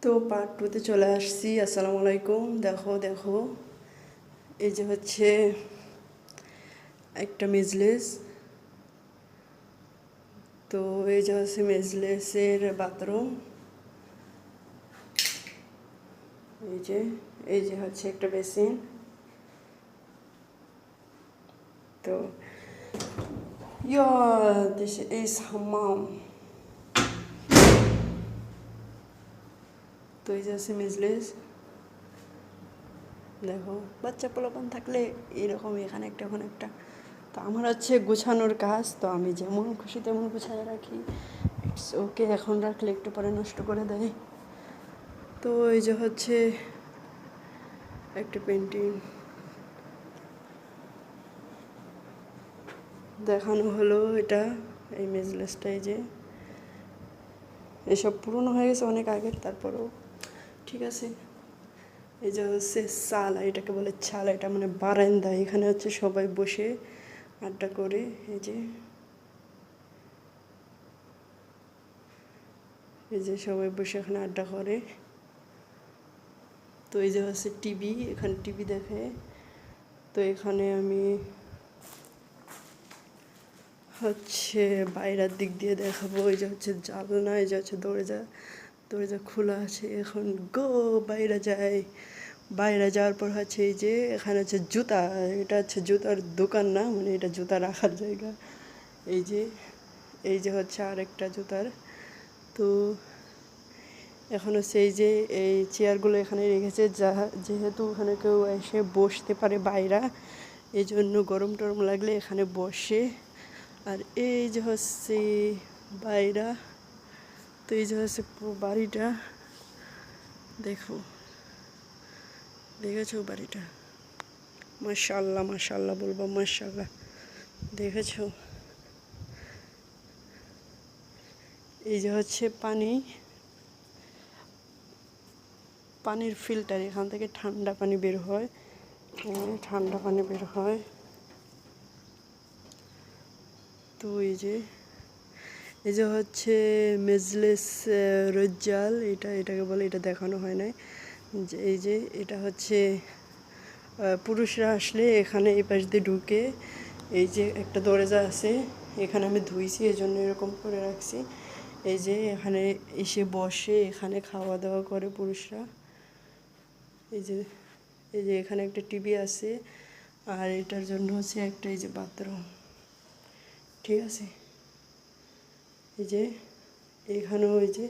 তো পার্ট টুতে চলে আসছি। আসসালামু আলাইকুম। দেখো দেখো, এই যে হচ্ছে একটা মেজলেস। তো এই যে হচ্ছে মেজলেসের বাথরুম। এই যে এই যে হচ্ছে একটা বেসিন। তো দিস ইজ হাম্মাম। তো এই যে হচ্ছে মেজলেস। দেখো, বাচ্চা পোলাপান থাকলে এরকম এখানে একটা ওখানে একটা। তো আমার হচ্ছে গুছানোর কাজ, তো আমি যেমন খুশি তেমন গুছায় রাখি। ইটস ওকে, এখন রাখলে একটু পরে নষ্ট করে দেয়। তো এই যে হচ্ছে একটা পেন্টিং দেখানো হলো। এটা এই মেজলেসটা, এই যে এসব পুরনো হয়ে গেছে অনেক আগের, তারপরেও ঠিক আছে। এই যে হচ্ছে চালা, এটাকে বলে চালা। এটা মানে বারান্দা, এখানে হচ্ছে সবাই বসে আড্ডা করে। এই যে সবাই বসে এখানে আড্ডা করে। তো এই যে হচ্ছে টিভি, এখানে টিভি দেখে। তো এখানে আমি হচ্ছে বাইরের দিক দিয়ে দেখাবো। এই যে হচ্ছে জানলা, এই যে হচ্ছে দরজা। দরজা খোলা আছে, এখন গো বাইরে যায়। বাইরে যাওয়ার পর হচ্ছে এই যে এখানে হচ্ছে জুতা। এটা হচ্ছে জুতার দোকান না, মানে এটা জুতা রাখার জায়গা। এই যে এই যে হচ্ছে আরেকটা জুতার। তো এখন হচ্ছে এই যে এই চেয়ারগুলো এখানে রেখেছে, যেহেতু ওখানে কেউ এসে বসতে পারে বাইরা, এই জন্য গরম টরম লাগলে এখানে বসে। আর এই যে হচ্ছে বাইরা। তো এই যে হচ্ছে পুরো বাড়িটা। দেখো, দেখেছো বাড়িটা? মাশাআল্লাহ মাশাআল্লাহ বলবো, মাশাআল্লাহ। দেখেছো? এই যে হচ্ছে পানির ফিল্টার, এখান থেকে ঠান্ডা পানি বের হয়। ঠান্ডা পানি বের হয়। তো এই যে হচ্ছে মেজলেস রজ্জাল, এটাকে বলে। এটা দেখানো হয় নাই। যে এই যে এটা হচ্ছে পুরুষরা আসলে এখানে এই পাশ দিয়ে ঢুকে। এই যে একটা দরজা আছে, এখানে আমি ধুইছি, এই জন্য এরকম করে রাখছি। এই যে এখানে এসে বসে, এখানে খাওয়া দাওয়া করে পুরুষরা। এই যে এখানে একটা টিভি আছে। আর এটার জন্য হচ্ছে একটা এই যে বাথরুম, ঠিক আছে। এই যে এখানেও এই যে